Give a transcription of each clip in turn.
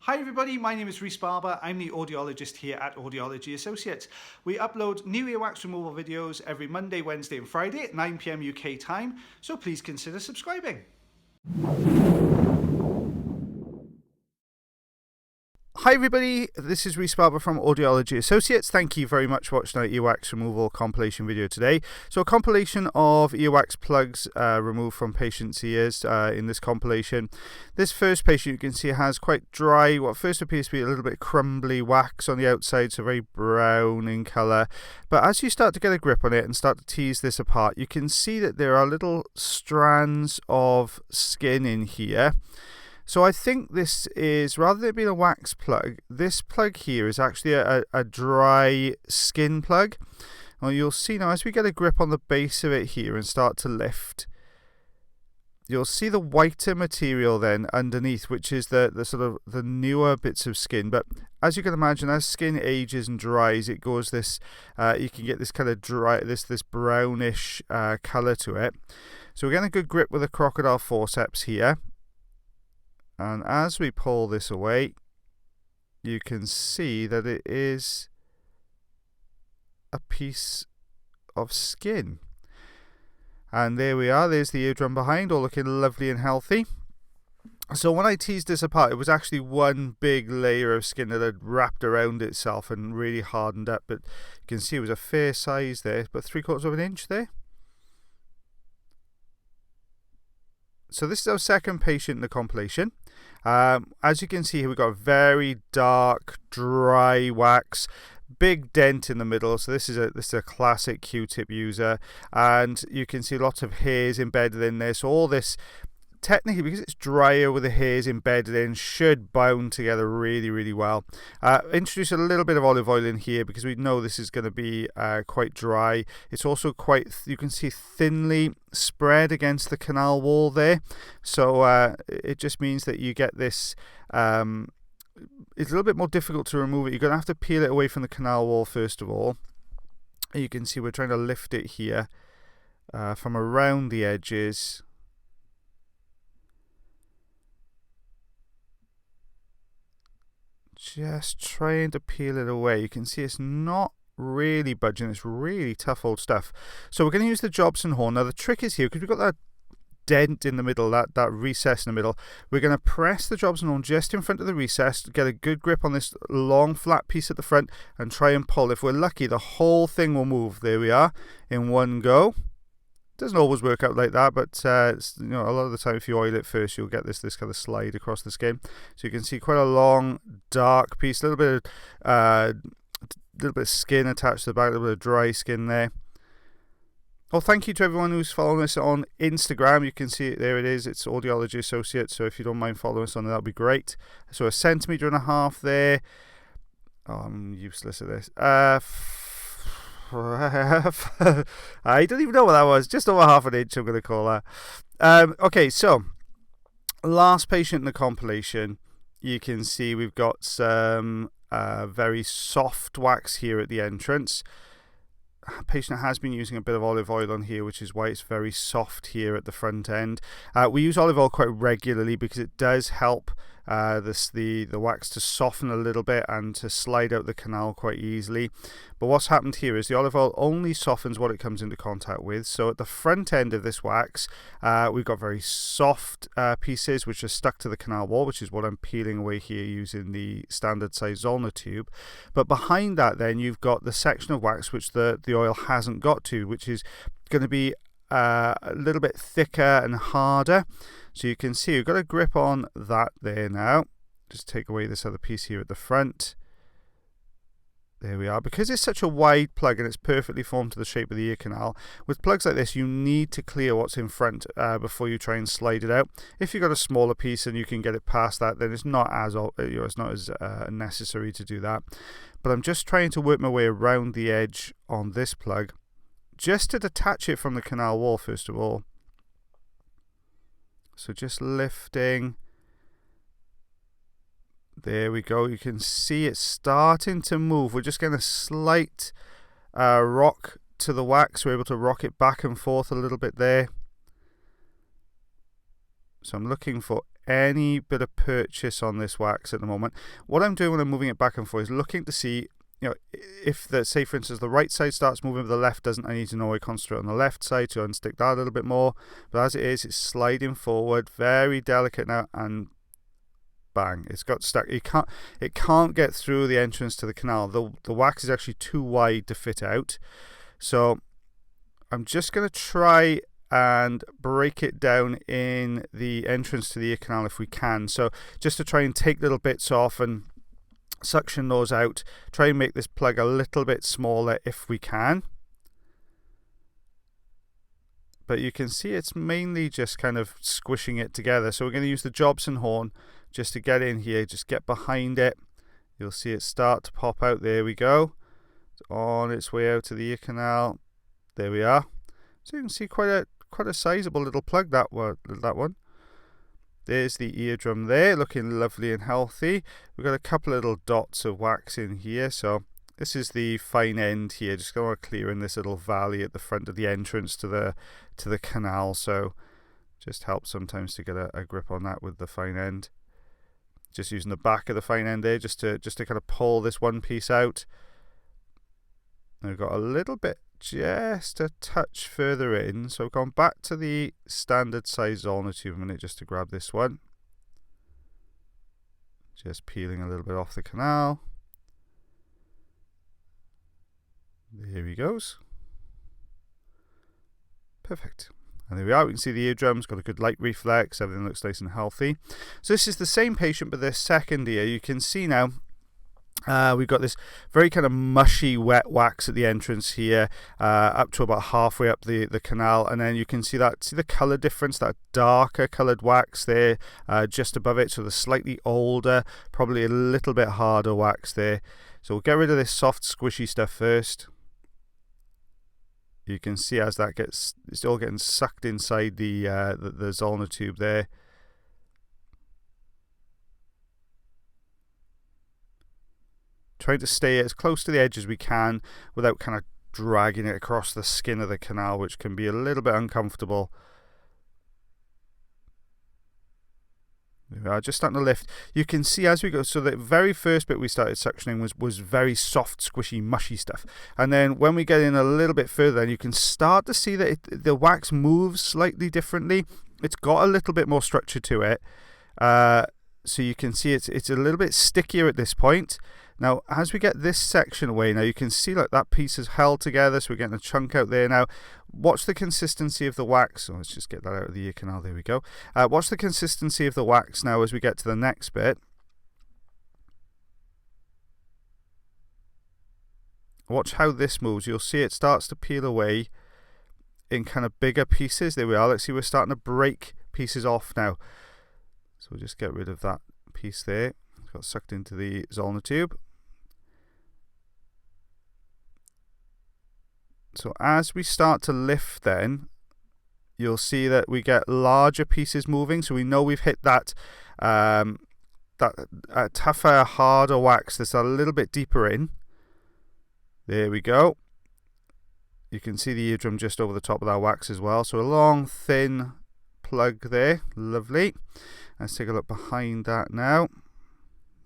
Hi everybody, my name is Rhys Barber. I'm the audiologist here at Audiology Associates. We upload new earwax removal videos every Monday, Wednesday and Friday at 9 PM UK time, so please consider subscribing. Hi everybody, this is Rhys Barber from Audiology Associates. Thank you very much for watching our earwax removal compilation video today. So a compilation of earwax plugs removed from patients' ears in this compilation. This first patient, you can see, has quite dry, what first appears to be a little bit crumbly wax on the outside, so very brown in colour. But as you start to get a grip on it and start to tease this apart, you can see that there are little strands of skin in here. So I think this is, rather than being a wax plug, this plug here is actually a dry skin plug. Well, you'll see now as we get a grip on the base of it here and start to lift, you'll see the whiter material then underneath, which is the sort of the newer bits of skin. But as you can imagine, as skin ages and dries, it goes this, you can get this kind of dry, this brownish colour to it. So we're getting a good grip with a crocodile forceps here. And as we pull this away, you can see that it is a piece of skin. And there we are, there's the eardrum behind, all looking lovely and healthy. So when I teased this apart, it was actually one big layer of skin that had wrapped around itself and really hardened up. But you can see it was a fair size there, but 3/4 of an inch there. So this is our second patient in the compilation. As you can see here, we've got a very dark, dry wax, big dent in the middle. So this is a classic Q-tip user, and you can see lots of hairs embedded in there. So all this, technically, because it's drier with the hairs embedded in, should bound together really, really well. Introduce a little bit of olive oil in here because we know this is going to be quite dry. It's also quite, you can see, thinly spread against the canal wall there. So it just means that you get this, it's a little bit more difficult to remove it. You're going to have to peel it away from the canal wall first of all. You can see we're trying to lift it here from around the edges. Just trying to peel it away. You can see it's not really budging. It's really tough old stuff. So we're going to use the Jobson horn. Now the trick is here, because we've got that dent in the middle, that recess in the middle, we're going to press the Jobson horn just in front of the recess to get a good grip on this long flat piece at the front and try and pull. If we're lucky, the whole thing will move. There we are, in one go. Doesn't always work out like that, but a lot of the time if you oil it first, you'll get this kind of slide across the skin. So you can see quite a long, dark piece, a little bit of skin attached to the back, a little bit of dry skin there. Well, thank you to everyone who's following us on Instagram. You can see it there. It is. It's Audiology Associates. So if you don't mind following us on, that'll be great. So 1.5 centimeters there. Oh, I'm useless at this. I don't even know what that was. Just over 1/2 inch, I'm going to call that. Okay, so last patient in the compilation. You can see we've got some very soft wax here at the entrance. Patient has been using a bit of olive oil on here, which is why it's very soft here at the front end. We use olive oil quite regularly because it does help the wax to soften a little bit and to slide out the canal quite easily. But what's happened here is the olive oil only softens what it comes into contact with. So at the front end of this wax, we've got very soft pieces which are stuck to the canal wall, which is what I'm peeling away here using the standard size Zollner tube. But behind that then you've got the section of wax which the oil hasn't got to, which is going to be a little bit thicker and harder. So you can see we've got a grip on that there now. Just take away this other piece here at the front. There we are. Because it's such a wide plug and it's perfectly formed to the shape of the ear canal, with plugs like this you need to clear what's in front before you try and slide it out. If you've got a smaller piece and you can get it past that, then it's not as necessary to do that. But I'm just trying to work my way around the edge on this plug just to detach it from the canal wall first of all. So just lifting. There we go. You can see it's starting to move. We're just getting a slight rock to the wax. We're able to rock it back and forth a little bit there. So I'm looking for any bit of purchase on this wax at the moment. What I'm doing when I'm moving it back and forth is looking to see, if say for instance the right side starts moving but the left doesn't, I need to know I concentrate on the left side to unstick that a little bit more. But as it is, it's sliding forward, very delicate now, and bang, it's got stuck. It can't get through the entrance to the canal. The wax is actually too wide to fit out. So I'm just going to try and break it down in the entrance to the ear canal if we can. So just to try and take little bits off and suction those out, try and make this plug a little bit smaller if we can. But you can see it's mainly just kind of squishing it together. So we're going to use the Jobson horn just to get in here, just get behind it. You'll see it start to pop out. There we go. It's on its way out to the ear canal. There we are. So you can see quite a sizable little plug, that one. There's the eardrum there, looking lovely and healthy. We've got a couple of little dots of wax in here. So this is the fine end here. Just going to clear in this little valley at the front of the entrance to the canal. So just helps sometimes to get a grip on that with the fine end. Just using the back of the fine end there, just to kind of pull this one piece out. And we've got a little bit, just a touch further in. So I've gone back to the standard size Zollner tube a minute just to grab this one. Just peeling a little bit off the canal. There he goes. Perfect. And there we are. We can see the eardrum's got a good light reflex. Everything looks nice and healthy. So this is the same patient, but their second ear. You can see now we've got this very kind of mushy wet wax at the entrance here, up to about halfway up the canal, and then you can see the color difference, that darker colored wax there just above it. So the slightly older, probably a little bit harder wax there. So we'll get rid of this soft squishy stuff first. You can see as that it's all getting sucked inside the Zollner tube there. Trying to stay as close to the edge as we can without kind of dragging it across the skin of the canal, which can be a little bit uncomfortable. There we are, just starting to lift. You can see as we go, so the very first bit we started suctioning was very soft, squishy, mushy stuff. And then when we get in a little bit further, then you can start to see that the wax moves slightly differently. It's got a little bit more structure to it. So you can see it's a little bit stickier at this point. Now, as we get this section away, now you can see like that piece is held together, so we're getting a chunk out there. Now, watch the consistency of the wax. So let's just get that out of the ear canal. There we go. Watch the consistency of the wax now as we get to the next bit. Watch how this moves. You'll see it starts to peel away in kind of bigger pieces. There we are. Let's see, we're starting to break pieces off now. So we'll just get rid of that piece there. It's got sucked into the Zollner tube. So as we start to lift then, you'll see that we get larger pieces moving. So we know we've hit that tougher, harder wax that's a little bit deeper in. There we go. You can see the eardrum just over the top of that wax as well. So a long, thin plug there. Lovely. Let's take a look behind that now.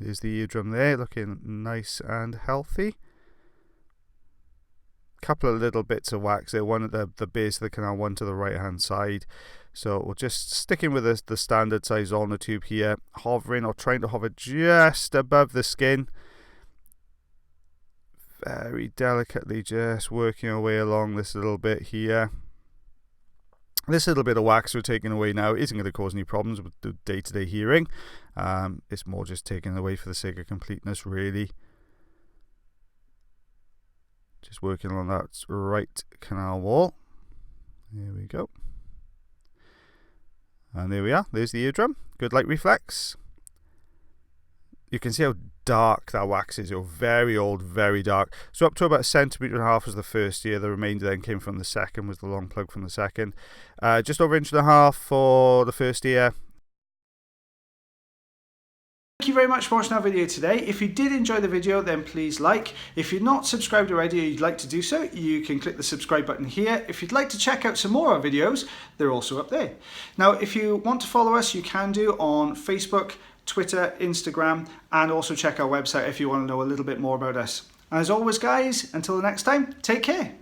There's the eardrum there, looking nice and healthy. Couple of little bits of wax there, one at the base of the canal, one to the right hand side. So we're just sticking with the standard size Zollner tube here, hovering or trying to hover just above the skin. Very delicately just working our way along this little bit here. This little bit of wax we're taking away now isn't going to cause any problems with the day-to-day hearing. It's more just taking it away for the sake of completeness, really. Just working along that right canal wall. There we go. And there we are. There's the eardrum. Good light reflex. You can see how dark that wax is. Very old, very dark. So up to about 1.5 centimeters was the first ear. The remainder then came from the second, was the long plug from the second. Just over 1.5 inches for the first ear. Thank you very much for watching our video today. If you did enjoy the video, then please like. If you're not subscribed already or you'd like to do so, you can click the subscribe button here. If you'd like to check out some more of our videos, they're also up there. Now, if you want to follow us, you can do on Facebook, Twitter, Instagram, and also check our website if you want to know a little bit more about us. As always, guys, until the next time, take care.